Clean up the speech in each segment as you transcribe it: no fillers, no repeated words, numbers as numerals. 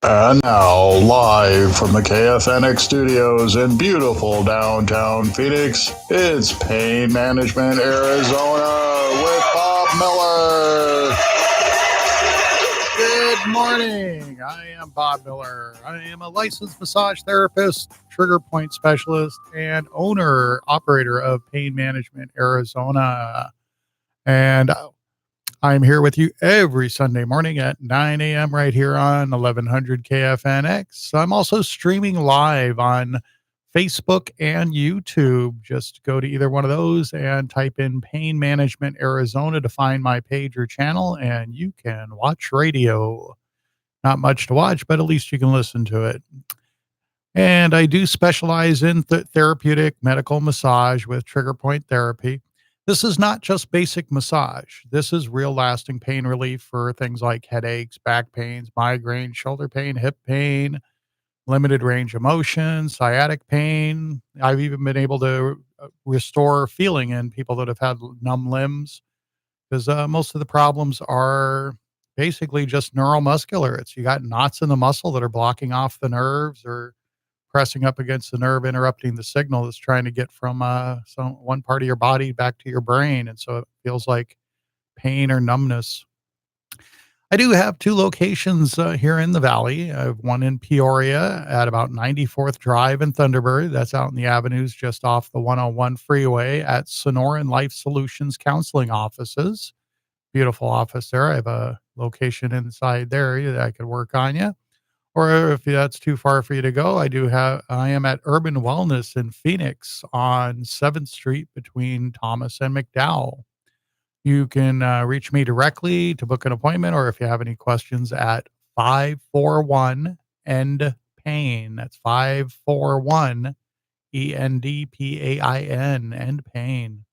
And now, live from the KFNX studios in beautiful downtown Phoenix, it's Pain Management Arizona with Bob Miller. Good morning. I am Bob Miller. I am a licensed massage therapist, trigger point specialist, and operator of Pain Management Arizona. And I'm here with you every Sunday morning at 9 a.m. right here on 1100 KFNX. I'm also streaming live on Facebook and YouTube. Just go to either one of those and type in Pain Management Arizona to find my page or channel, and you can watch radio. Not much to watch, but at least you can listen to it. And I do specialize in therapeutic medical massage with trigger point therapy. This is not just basic massage. This is real lasting pain relief for things like headaches, back pains, migraine, shoulder pain, hip pain, limited range of motion, sciatic pain. I've even been able to restore feeling in people that have had numb limbs because most of the problems are basically just neuromuscular. You got knots in the muscle that are blocking off the nerves or pressing up against the nerve, interrupting the signal that's trying to get from one part of your body back to your brain. And so it feels like pain or numbness. I do have two locations here in the Valley. I have one in Peoria at about 94th Drive in Thunderbird. That's out in the avenues just off the 101 freeway at Sonoran Life Solutions Counseling Offices. Beautiful office there. I have a location inside there that I could work on you. Or if that's too far for you to go, I am at Urban Wellness in Phoenix on 7th Street between Thomas and McDowell. You can reach me directly to book an appointment, or if you have any questions at 541 END PAIN. That's 541 ENDPAIN, END PAIN.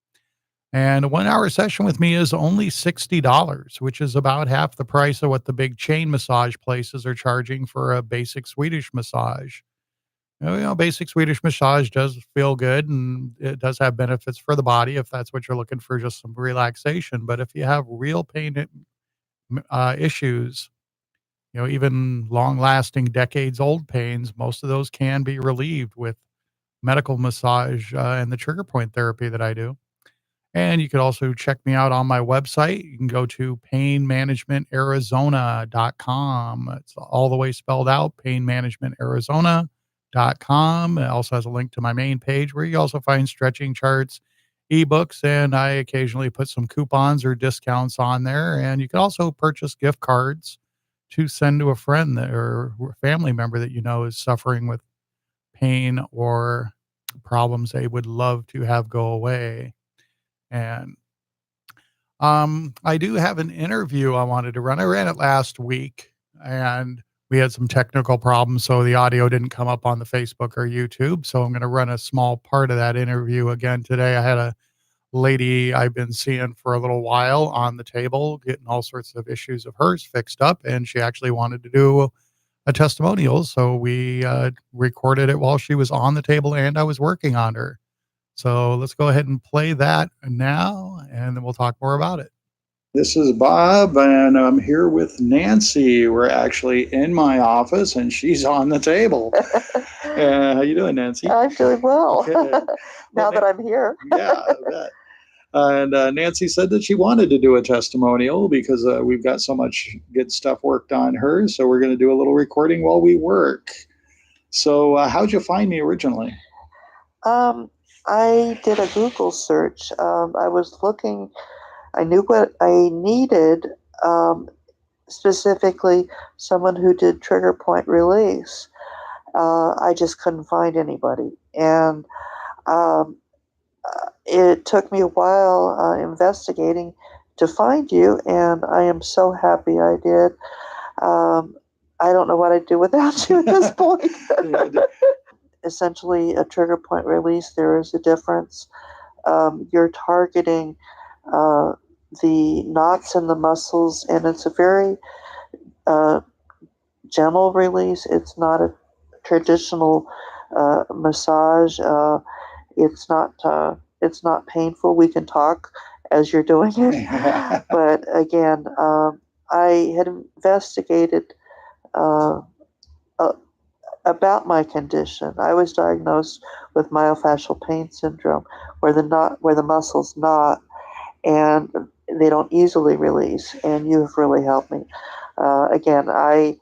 And a 1 hour session with me is only $60, which is about half the price of what the big chain massage places are charging for a basic Swedish massage. Basic Swedish massage does feel good and it does have benefits for the body if that's what you're looking for, just some relaxation. But if you have real pain issues, even long lasting, decades old pains, most of those can be relieved with medical massage and the trigger point therapy that I do. And you could also check me out on my website. You can go to painmanagementarizona.com. It's all the way spelled out, painmanagementarizona.com. It also has a link to my main page where you also find stretching charts, ebooks, and I occasionally put some coupons or discounts on there. And you can also purchase gift cards to send to a friend or family member that you know is suffering with pain or problems they would love to have go away. And I do have an interview I wanted to run. I ran it last week and we had some technical problems, so the audio didn't come up on the Facebook or YouTube. So I'm going to run a small part of that interview again today. I had a lady I've been seeing for a little while on the table, getting all sorts of issues of hers fixed up, and she actually wanted to do a testimonial. So we recorded it while she was on the table and I was working on her. So let's go ahead and play that now, and then we'll talk more about it. This is Bob, and I'm here with Nancy. We're actually in my office, and she's on the table. How you doing, Nancy? I'm doing well. Okay. Now that I'm here. Yeah, I bet. And Nancy said that she wanted to do a testimonial because we've got so much good stuff worked on her. So we're going to do a little recording while we work. So how'd you find me originally? I did a Google search. I was looking, I knew what I needed, specifically someone who did trigger point release. I just couldn't find anybody. And it took me a while investigating to find you, and I am so happy I did. I don't know what I'd do without you at this point. Essentially, a trigger point release, there is a difference. You're targeting the knots in the muscles, and it's a very gentle release. It's not a traditional massage. It's not painful. We can talk as you're doing it. But again, I had investigated about my condition. I was diagnosed with myofascial pain syndrome, where the muscles knot and they don't easily release. And you have really helped me. Again, I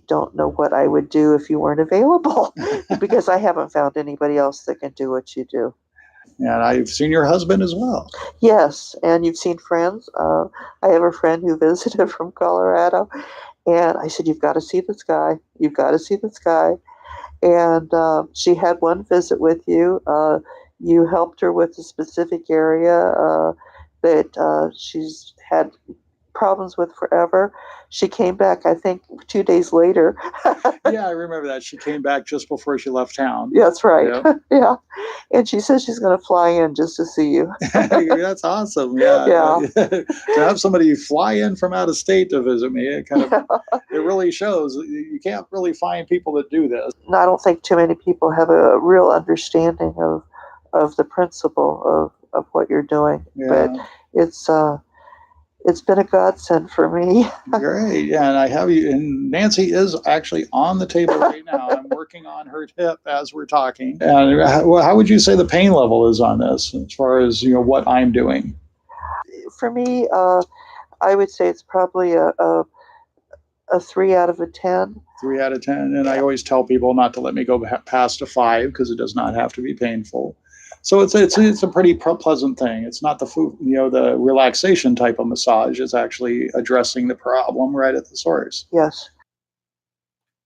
don't know what I would do if you weren't available because I haven't found anybody else that can do what you do. And I've seen your husband as well. Yes, and you've seen friends. I have a friend who visited from Colorado, and I said, "You've got to see this guy. You've got to see this guy." And she had one visit with you. You helped her with a specific area that she's had problems with forever. She came back, I think, 2 days later. Yeah, I remember that. She came back just before she left town. That's right. Yeah. Yeah. And she says she's going to fly in just to see you. That's awesome. Yeah. Yeah. To have somebody fly in from out of state to visit me, it really shows you can't really find people that do this. I don't think too many people have a real understanding of the principle of what you're doing. Yeah. But it's been a godsend for me. Great. Yeah, and I have you. And Nancy is actually on the table right now. I'm working on her hip as we're talking. And how would you say the pain level is on this, as far as what I'm doing? For me, I would say it's probably a 3 out of a 10. 3 out of 10. And I always tell people not to let me go past a 5 because it does not have to be painful. So it's a pretty pleasant thing. It's not the food, the relaxation type of massage. It's actually addressing the problem right at the source. Yes.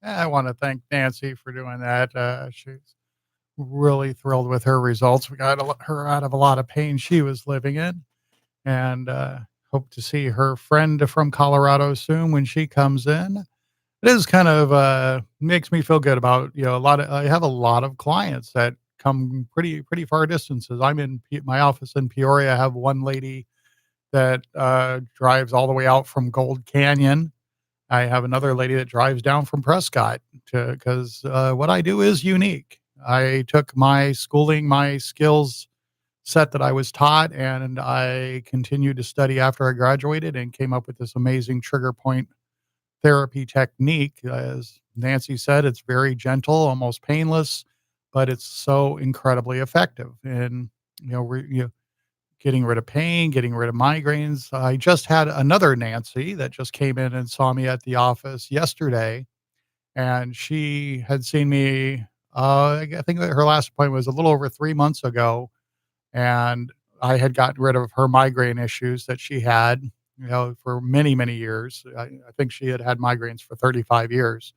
I want to thank Nancy for doing that. She's really thrilled with her results. We got her out of a lot of pain she was living in, and hope to see her friend from Colorado soon when she comes in. It is kind of makes me feel good about I have a lot of clients that come pretty far distances. I'm in my office in Peoria. I have one lady that drives all the way out from Gold Canyon. I have another lady that drives down from Prescott because what I do is unique. I took my schooling, my skills set that I was taught, and I continued to study after I graduated and came up with this amazing trigger point therapy technique. As Nancy said, it's very gentle, almost painless, but it's so incredibly effective in getting rid of pain, getting rid of migraines. I just had another Nancy that just came in and saw me at the office yesterday, and she had seen me. I think that her last appointment was a little over 3 months ago, and I had gotten rid of her migraine issues that she had, for many years. I think she had migraines for 35 years.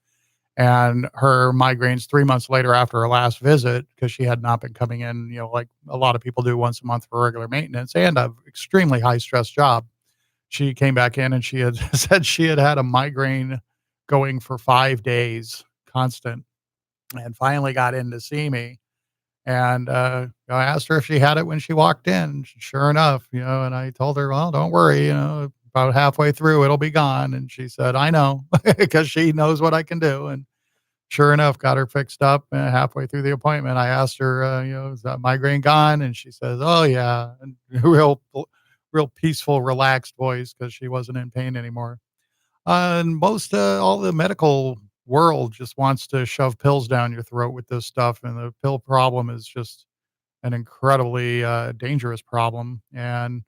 And her migraines 3 months later after her last visit, because she had not been coming in, like a lot of people do once a month for regular maintenance and a extremely high stress job. She came back in and she had said she had a migraine going for 5 days constant, and finally got in to see me. And I asked her if she had it when she walked in. Sure enough, and I told her, well, don't worry, about halfway through it'll be gone. And she said, I know, because she knows what I can do. And sure enough, got her fixed up. And halfway through the appointment, I asked her, is that migraine gone? And she says, oh yeah, and real peaceful, relaxed voice because she wasn't in pain anymore. And most all the medical world just wants to shove pills down your throat with this stuff, and the pill problem is just an incredibly dangerous problem. And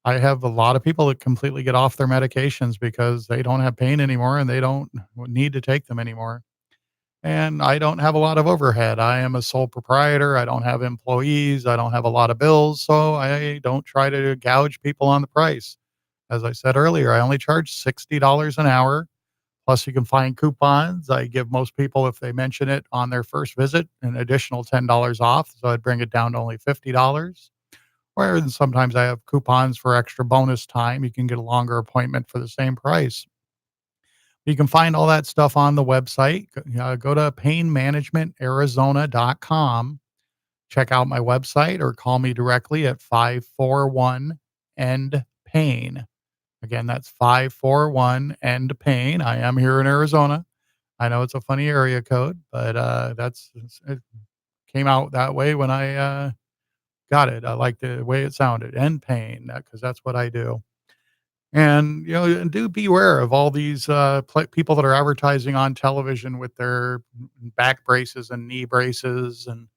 I have a lot of people that completely get off their medications because they don't have pain anymore and they don't need to take them anymore. And I don't have a lot of overhead. I am a sole proprietor. I don't have employees. I don't have a lot of bills. So I don't try to gouge people on the price. As I said earlier, I only charge $60 an hour. Plus, you can find coupons. I give most people, if they mention it on their first visit, an additional $10 off. So I'd bring it down to only $50. Or sometimes I have coupons for extra bonus time. You can get a longer appointment for the same price. You can find all that stuff on the website. Go to painmanagementarizona.com. Check out my website or call me directly at 541 END PAIN. Again, that's 541 END PAIN. I am here in Arizona. I know it's a funny area code, but it came out that way when I got it. I like the way it sounded, END PAIN, because that's what I do. And, and do beware of all these people that are advertising on television with their back braces and knee braces and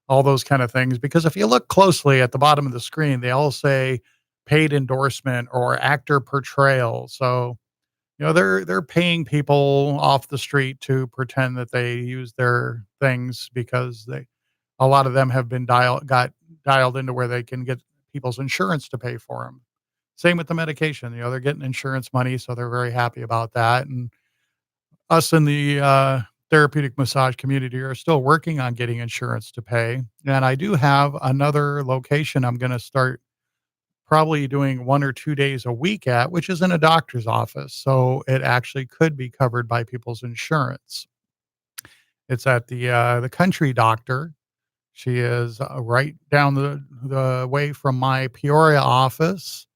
all those kind of things. Because if you look closely at the bottom of the screen, they all say paid endorsement or actor portrayal. So, they're paying people off the street to pretend that they use their things because a lot of them have been got dialed into where they can get people's insurance to pay for them. Same with the medication, they're getting insurance money, so they're very happy about that, and us in the, therapeutic massage community are still working on getting insurance to pay, and I do have another location I'm gonna start probably doing 1 or 2 days a week at, which is in a doctor's office, so it actually could be covered by people's insurance. It's at the Country Doctor. She is, right down the way from my Peoria office,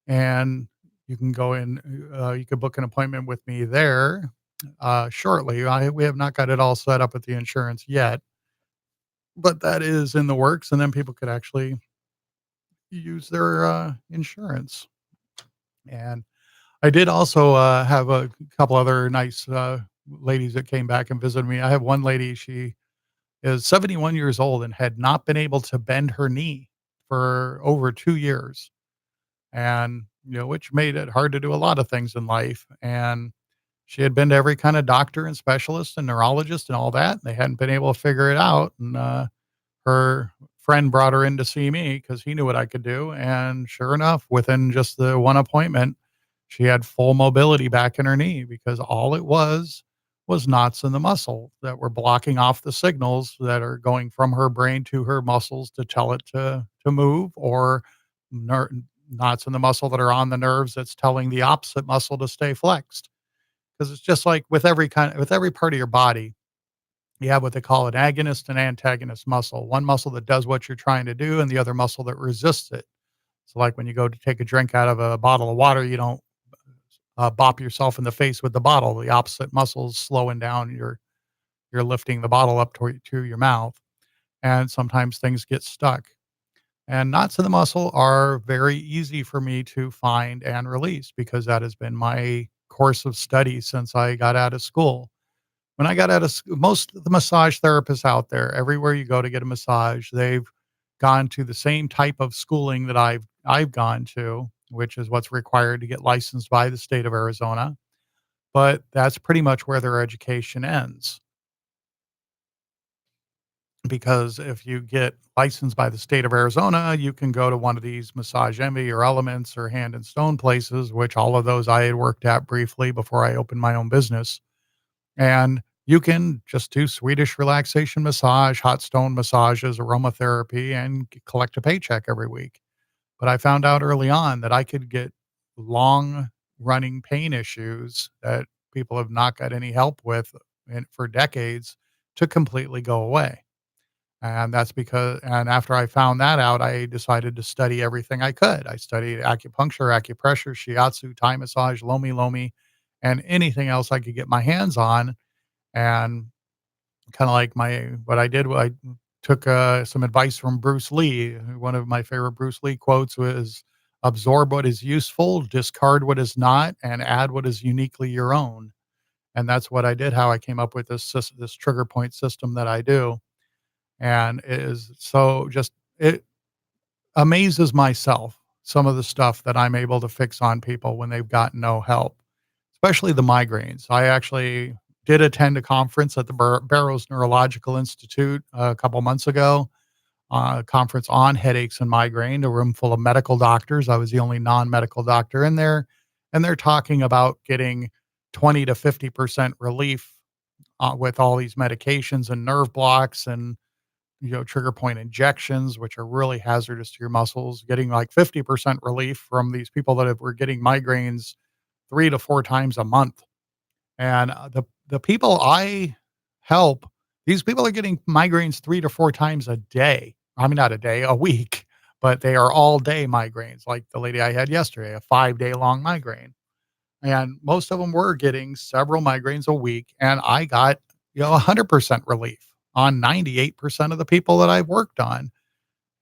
and you can go in, you could book an appointment with me there, shortly. We have not got it all set up with the insurance yet, but that is in the works, and then people could actually use their, insurance. And I did also, have a couple other nice, ladies that came back and visited me. I have one lady, she is 71 years old and had not been able to bend her knee for over 2 years, and, which made it hard to do a lot of things in life, and she had been to every kind of doctor and specialist and neurologist and all that, they hadn't been able to figure it out, and, her friend brought her in to see me because he knew what I could do, and sure enough, within just the one appointment, she had full mobility back in her knee because all it was knots in the muscle that were blocking off the signals that are going from her brain to her muscles to tell it to move, or ner knots in the muscle that are on the nerves that's telling the opposite muscle to stay flexed. Because it's just like with every part of your body, you have what they call an agonist and antagonist muscle. One muscle that does what you're trying to do and the other muscle that resists it. So, like, when you go to take a drink out of a bottle of water, you don't, bop yourself in the face with the bottle. The opposite muscle's slowing down. You're lifting the bottle up to your mouth, and sometimes things get stuck. And knots in the muscle are very easy for me to find and release because that has been my course of study since I got out of school. When I got out of most of the massage therapists out there, everywhere you go to get a massage, they've gone to the same type of schooling that I've gone to, which is what's required to get licensed by the state of Arizona, but that's pretty much where their education ends. Because if you get licensed by the state of Arizona, you can go to one of these Massage Envy or Elements or Hand and Stone places, which all of those I had worked at briefly before I opened my own business. And you can just do Swedish relaxation massage, hot stone massages, aromatherapy, and collect a paycheck every week. But I found out early on that I could get long running pain issues that people have not got any help with for decades to completely go away. And that's because, and after I found that out, I decided to study everything I could. I studied acupuncture, acupressure, shiatsu, Thai massage, lomi lomi, and anything else I could get my hands on. And kind of like what I did, I took some advice from Bruce Lee. One of my favorite Bruce Lee quotes was, absorb what is useful, discard what is not, and add what is uniquely your own. And that's what I did, how I came up with this trigger point system that I do. And it is so just, it amazes myself, some of the stuff that I'm able to fix on people when they've got no help, especially the migraines. I actually did attend a conference at the Barrows Neurological Institute a couple months ago, a conference on headaches and migraine, a room full of medical doctors. I was the only non-medical doctor in there, and they're talking about getting 20 to 50% relief, with all these medications and nerve blocks and, trigger point injections, which are really hazardous to your muscles, getting like 50% relief from these people were getting migraines 3 to 4 times a month. And the people I help, these people are getting migraines 3 to 4 times a day. I mean, not a day, a week, but they are all day migraines. Like the lady I had yesterday, a 5-day long migraine. And most of them were getting several migraines a week. And I got, 100% relief on 98% of the people that I've worked on.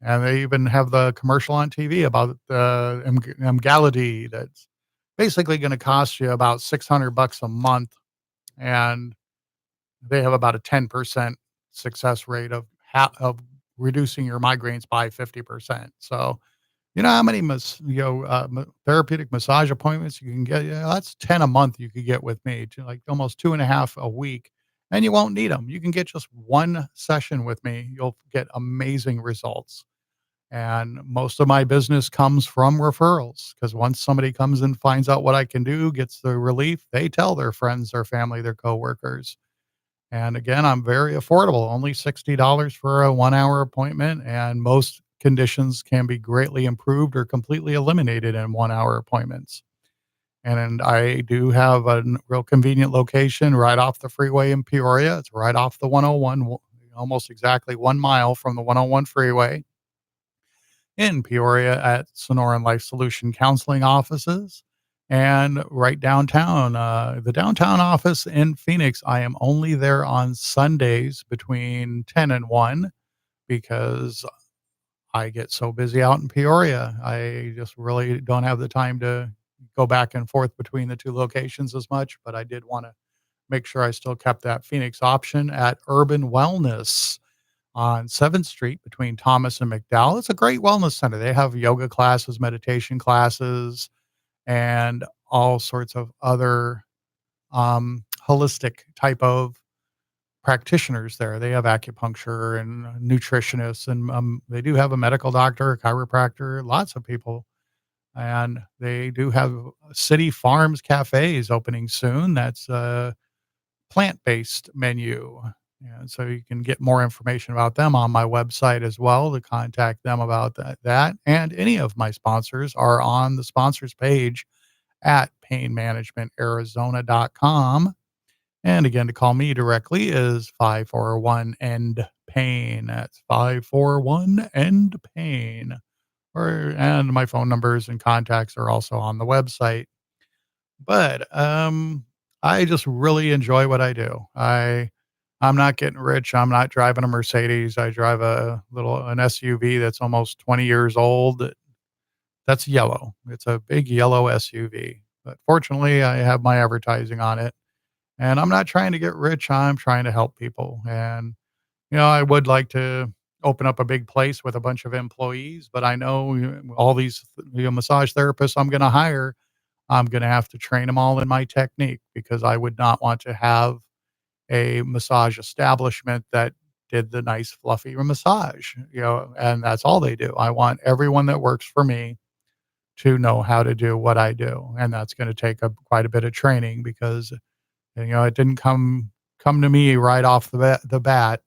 And they even have the commercial on TV about the Emgality, that's basically going to cost you about 600 bucks a month, and they have about a 10% success rate of reducing your migraines by 50%. So, you know how many therapeutic massage appointments you can get? Yeah, that's 10 a month you could get with me, to like almost two and a half a week, and you won't need them. You can get just one session with me. You'll get amazing results. And most of my business comes from referrals, because once somebody comes and finds out what I can do, gets the relief, they tell their friends, their family, their coworkers. And again, I'm very affordable, only $60 for a 1 hour appointment. And most conditions can be greatly improved or completely eliminated in 1 hour appointments. And I do have a real convenient location right off the freeway in Peoria. It's right off the 101, almost exactly 1 mile from the 101 freeway in Peoria at Sonoran Life Solution Counseling offices, and right downtown. The downtown office in Phoenix, I am only there on Sundays between 10 and 1, because I get so busy out in Peoria. I just really don't have the time to go back and forth between the two locations as much, but I did want to make sure I still kept that Phoenix option at Urban Wellness on 7th Street between Thomas and McDowell. It's a great wellness center. They have yoga classes, meditation classes, and all sorts of other holistic type of practitioners there. They have acupuncture and nutritionists, and they do have a medical doctor, a chiropractor, lots of people. And they do have City Farms cafes opening soon. That's plant-based menu. And so you can get more information about them on my website as well, to contact them about that. And any of my sponsors are on the sponsors page at painmanagementarizona.com. And again, to call me directly is 541 end pain. That's 541 end pain. And my phone numbers and contacts are also on the website. But I just really enjoy what I do. I'm not getting rich. I'm not driving a Mercedes. I drive an SUV that's almost 20 years old. That's yellow. It's a big yellow SUV. But fortunately, I have my advertising on it. And I'm not trying to get rich. I'm trying to help people. And I would like to open up a big place with a bunch of employees, but I know all these massage therapists I'm going to hire, I'm going to have to train them all in my technique, because I would not want to have a massage establishment that did the nice fluffy massage, and that's all they do. I want everyone that works for me to know how to do what I do. And that's going to take quite a bit of training, because, it didn't come to me right off the bat.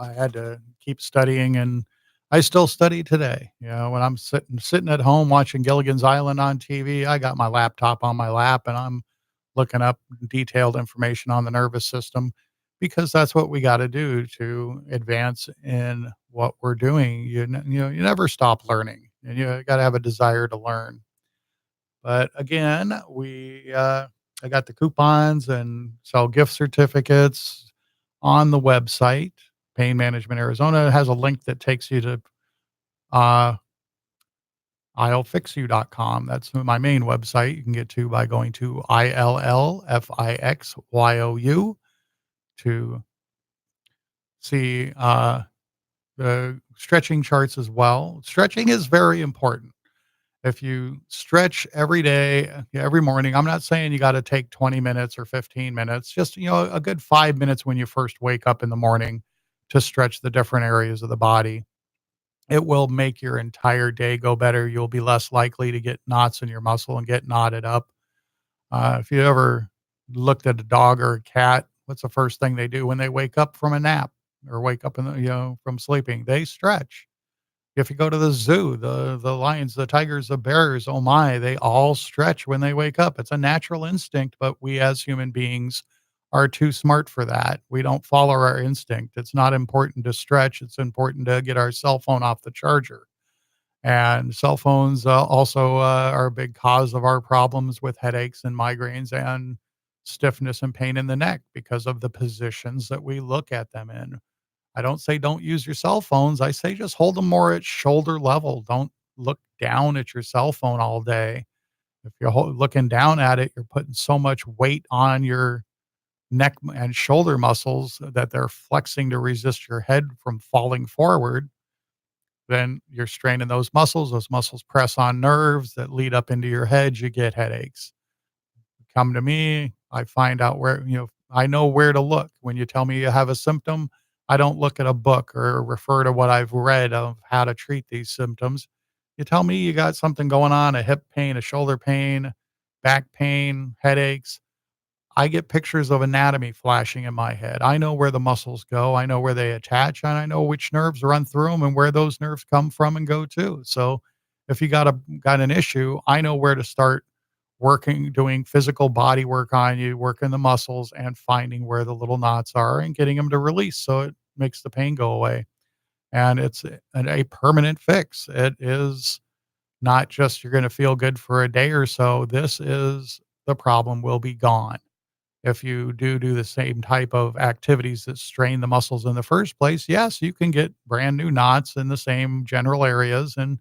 I had to keep studying, and I still study today. When I'm sitting at home watching Gilligan's Island on TV, I got my laptop on my lap, and I'm looking up detailed information on the nervous system, because that's what we got to do to advance in what we're doing. You never stop learning, and you got to have a desire to learn. But again, I got the coupons and sell gift certificates on the website. Pain Management Arizona has a link that takes you to uh, ILFixYou.com. That's my main website. You can get to by going to ILLFIXYOU to see the stretching charts as well. Stretching is very important. If you stretch every day, every morning, I'm not saying you got to take 20 minutes or 15 minutes, just, a good 5 minutes when you first wake up in the morning, to stretch the different areas of the body. It will make your entire day go better. You'll be less likely to get knots in your muscle and get knotted up. If you ever looked at a dog or a cat, what's the first thing they do when they wake up from a nap, or wake up from sleeping? They stretch. If you go to the zoo, the lions, the tigers, the bears, oh my, they all stretch when they wake up. It's a natural instinct, but we as human beings are too smart for that. We don't follow our instinct. It's not important to stretch. It's important to get our cell phone off the charger. And cell phones also are a big cause of our problems with headaches and migraines and stiffness and pain in the neck, because of the positions that we look at them in. I don't say don't use your cell phones. I say just hold them more at shoulder level. Don't look down at your cell phone all day. If you're looking down at it, you're putting so much weight on your neck and shoulder muscles that they're flexing to resist your head from falling forward. Then you're straining those muscles. Those muscles press on nerves that lead up into your head. You get headaches. Come to me. I find out where, I know where to look. When you tell me you have a symptom, I don't look at a book or refer to what I've read of how to treat these symptoms. You tell me you got something going on, a hip pain, a shoulder pain, back pain, headaches. I get pictures of anatomy flashing in my head. I know where the muscles go. I know where they attach, and I know which nerves run through them and where those nerves come from and go to. So if you got an issue, I know where to start working, doing physical body work on you, working the muscles and finding where the little knots are and getting them to release so it makes the pain go away. And it's a permanent fix. It is not just you're going to feel good for a day or so. This is the problem will be gone. If you do the same type of activities that strain the muscles in the first place, yes, you can get brand new knots in the same general areas and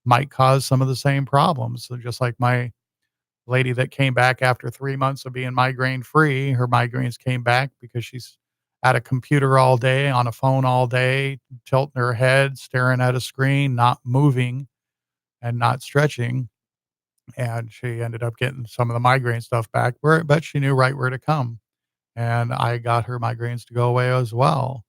might cause some of the same problems. So just like my lady that came back after 3 months of being migraine free, her migraines came back because she's at a computer all day, on a phone all day, tilting her head, staring at a screen, not moving and not stretching. And she ended up getting some of the migraine stuff back, but she knew right where to come. And I got her migraines to go away as well.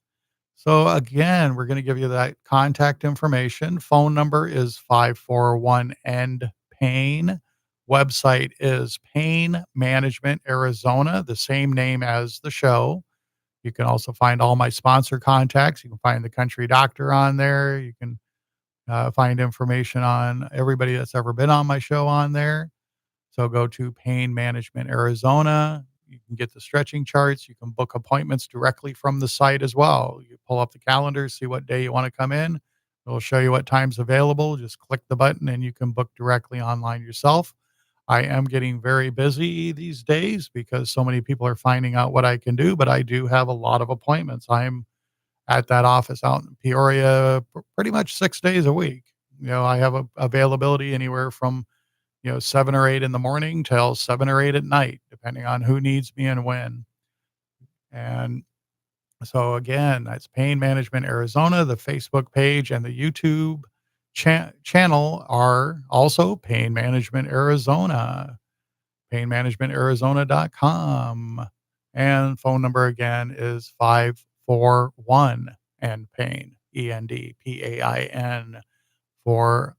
So again, we're going to give you that contact information. Phone number is 541 End Pain. Website is Pain Management Arizona, the same name as the show. You can also find all my sponsor contacts. You can find the Country Doctor on there. You can find information on everybody that's ever been on my show on there. So go to Pain Management Arizona. You can get the stretching charts. You can book appointments directly from the site as well. You pull up the calendar, see what day you want to come in. It'll show you what time's available. Just click the button and you can book directly online yourself. I am getting very busy these days because so many people are finding out what I can do, but I do have a lot of appointments. I'm at that office out in Peoria pretty much 6 days a week. I have availability anywhere from 7 or 8 in the morning till 7 or 8 at night, depending on who needs me and when. And so again, that's Pain Management Arizona. The Facebook page and the YouTube channel are also Pain Management Arizona, painmanagementarizona.com. And phone number again is 541 End Pain, ENDPAIN, for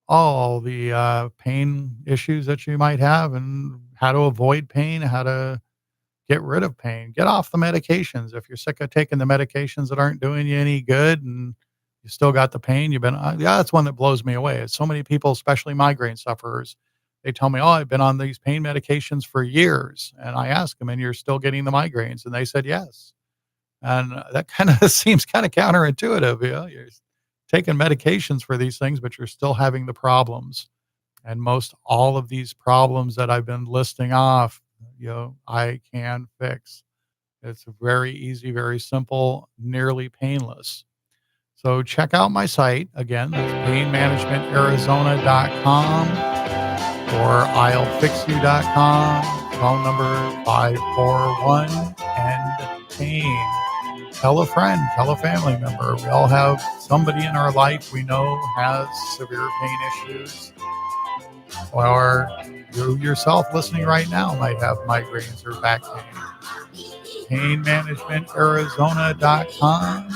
all the pain issues that you might have and how to avoid pain, how to get rid of pain, get off the medications. If you're sick of taking the medications that aren't doing you any good and you still got the pain, that's one that blows me away. It's so many people, especially migraine sufferers, they tell me, oh, I've been on these pain medications for years. And I ask them, and you're still getting the migraines? And they said, yes. And that kind of seems kind of counterintuitive. You're taking medications for these things, but you're still having the problems. And most all of these problems that I've been listing off, I can fix. It's very easy, very simple, nearly painless. So check out my site. Again, that's painmanagementarizona.com or I'llFixYou.com. Phone number 541 End Pain. Tell a friend, tell a family member. We all have somebody in our life we know has severe pain issues. Or you yourself listening right now might have migraines or back pain. PainManagementArizona.com.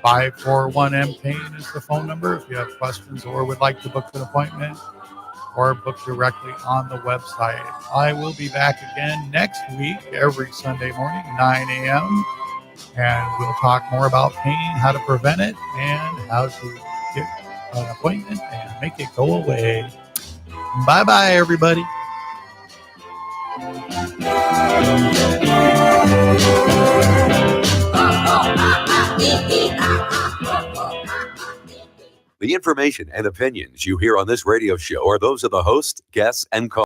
541 M Pain is the phone number if you have questions or would like to book an appointment or book directly on the website. I will be back again next week, every Sunday morning, 9 a.m. And we'll talk more about pain, how to prevent it, and how to get an appointment and make it go away. Bye-bye, everybody. The information and opinions you hear on this radio show are those of the host, guests, and callers.